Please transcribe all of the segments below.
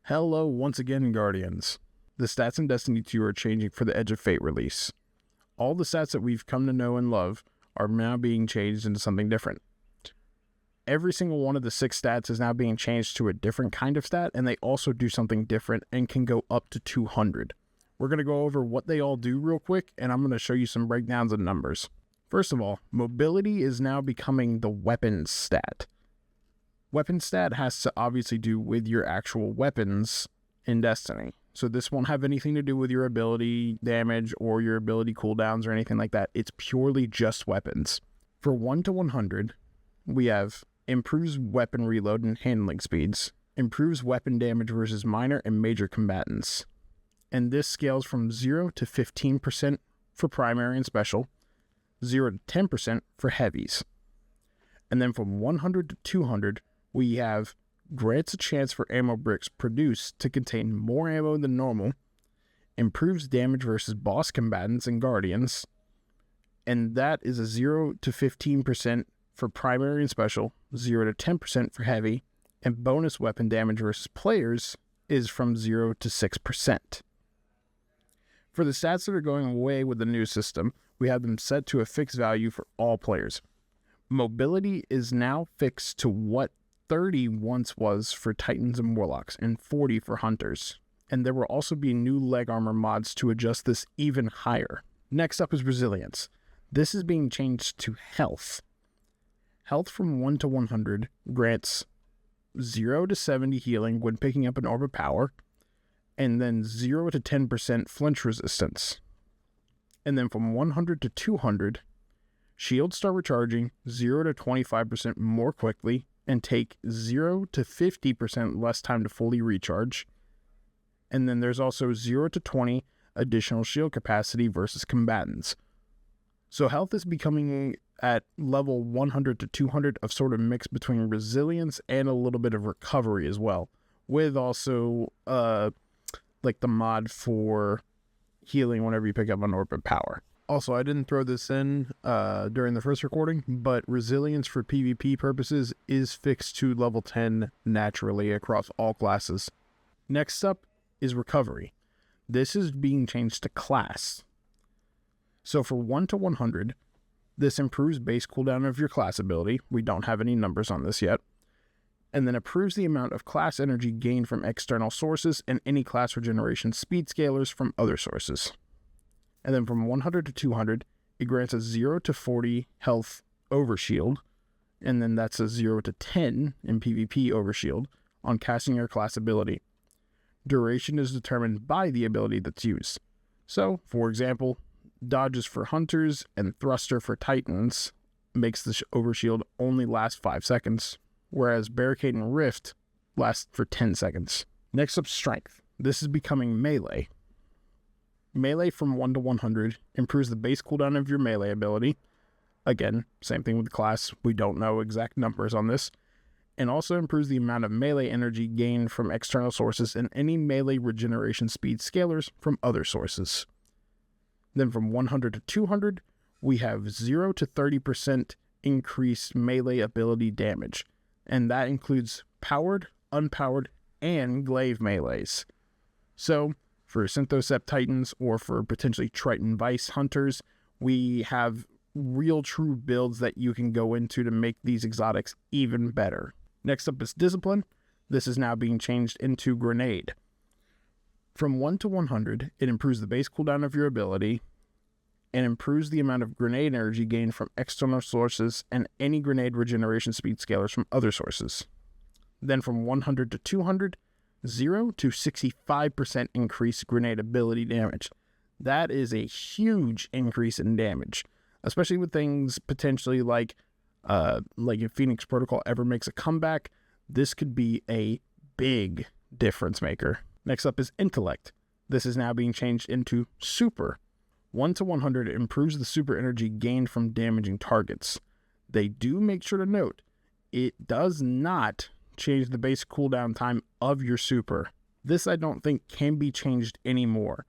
Hello once again, Guardians. The stats in Destiny 2 are changing for the Edge of Fate release. All the stats that we've come to know and love are now being changed into something different. Every single one of the 6 stats is now being changed to a different kind of stat, and they also do something different and can go up to 200. We're going to go over what they all do real quick, and I'm going to show you some breakdowns of numbers. First of all, mobility is now becoming the weapons stat. Weapon stat has to obviously do with your actual weapons in Destiny. So this won't have anything to do with your ability damage or your ability cooldowns or anything like that. It's purely just weapons. For 1 to 100, we have improves weapon reload and handling speeds, improves weapon damage versus minor and major combatants. And this scales from 0 to 15% for primary and special, 0 to 10% for heavies. And then from 100 to 200, we have grants a chance for ammo bricks produced to contain more ammo than normal, improves damage versus boss combatants and guardians, and that is a 0 to 15% for primary and special, 0 to 10% for heavy, and bonus weapon damage versus players is from 0 to 6%. For the stats that are going away with the new system, we have them set to a fixed value for all players. Mobility is now fixed to what 30 once was for Titans and Warlocks, and 40 for Hunters. And there will also be new leg armor mods to adjust this even higher. Next up is Resilience. This is being changed to Health. Health from 1 to 100 grants 0 to 70 healing when picking up an orb of power, and then 0 to 10% flinch resistance. And then from 100 to 200, shields start recharging 0 to 25% more quickly, and take 0 to 50% less time to fully recharge. And then there's also 0 to 20 additional shield capacity versus combatants. So health is becoming at level 100 to 200 of sort of mix between resilience and a little bit of recovery as well, with also like the mod for healing whenever you pick up an orb of power. Also, I didn't throw this in during the first recording, but resilience for PvP purposes is fixed to level 10 naturally across all classes. Next up is recovery. This is being changed to class. So for 1 to 100, this improves base cooldown of your class ability. We don't have any numbers on this yet. And then improves the amount of class energy gained from external sources and any class regeneration speed scalers from other sources. And then from 100 to 200, it grants a 0 to 40 health overshield, and then that's a 0 to 10 in PvP overshield on casting your class ability. Duration is determined by the ability that's used. So, for example, dodges for hunters and thruster for titans makes the overshield only last 5 seconds, whereas barricade and rift lasts for 10 seconds. Next up, strength. This is becoming melee. Melee from 1 to 100 improves the base cooldown of your melee ability. Again, same thing with the class. We don't know exact numbers on this. And also improves the amount of melee energy gained from external sources and any melee regeneration speed scalers from other sources. Then from 100 to 200, we have 0 to 30% increased melee ability damage. And that includes powered, unpowered, and glaive melees. So, for Synthocept Titans or for potentially Triton Vice Hunters, we have real true builds that you can go into to make these exotics even better. Next up is Discipline. This is now being changed into Grenade. From 1 to 100, it improves the base cooldown of your ability and improves the amount of grenade energy gained from external sources and any grenade regeneration speed scalers from other sources. Then from 100 to 200, 0 to 65% increased grenade ability damage. That is a huge increase in damage, especially with things potentially like if Phoenix Protocol ever makes a comeback, this could be a big difference maker. Next up is Intellect. This is now being changed into Super. 1 to 100 improves the super energy gained from damaging targets. They do make sure to note, it does not change the base cooldown time of your super. This I don't think can be changed anymore.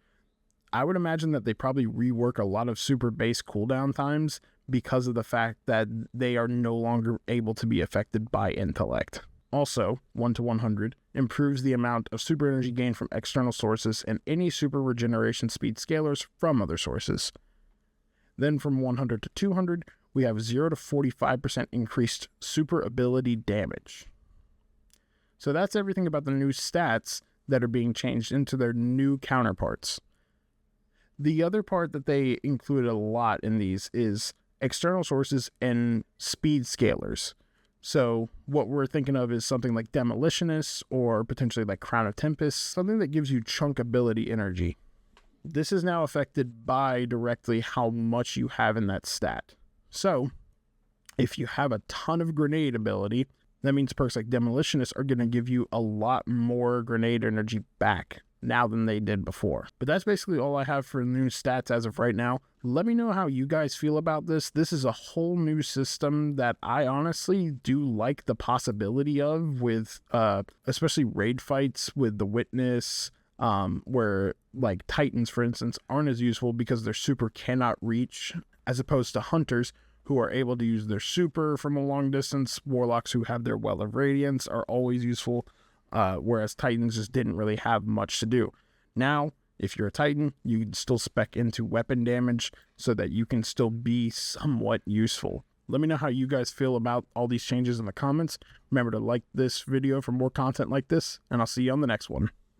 I would imagine that they probably rework a lot of super base cooldown times because of the fact that they are no longer able to be affected by Intellect. Also, 1 to 100 improves the amount of super energy gained from external sources and any super regeneration speed scalars from other sources. Then from 100 to 200, we have 0 to 45% increased super ability damage. So that's everything about the new stats that are being changed into their new counterparts. The other part that they included a lot in these is external sources and speed scalars. So what we're thinking of is something like Demolitionist or potentially like Crown of Tempest, something that gives you chunk ability energy. This is now affected by directly how much you have in that stat. So if you have a ton of grenade ability, that means perks like Demolitionist are going to give you a lot more grenade energy back now than they did before. But that's basically all I have for new stats as of right now. Let me know how you guys feel about this. This is a whole new system that I honestly do like the possibility of with especially raid fights with the Witness, where like Titans, for instance, aren't as useful because their super cannot reach, as opposed to Hunters who are able to use their super from a long distance. Warlocks who have their Well of Radiance are always useful, whereas Titans just didn't really have much to do. Now, if you're a Titan, you can still spec into weapon damage so that you can still be somewhat useful. Let me know how you guys feel about all these changes in the comments. Remember to like this video for more content like this, and I'll see you on the next one.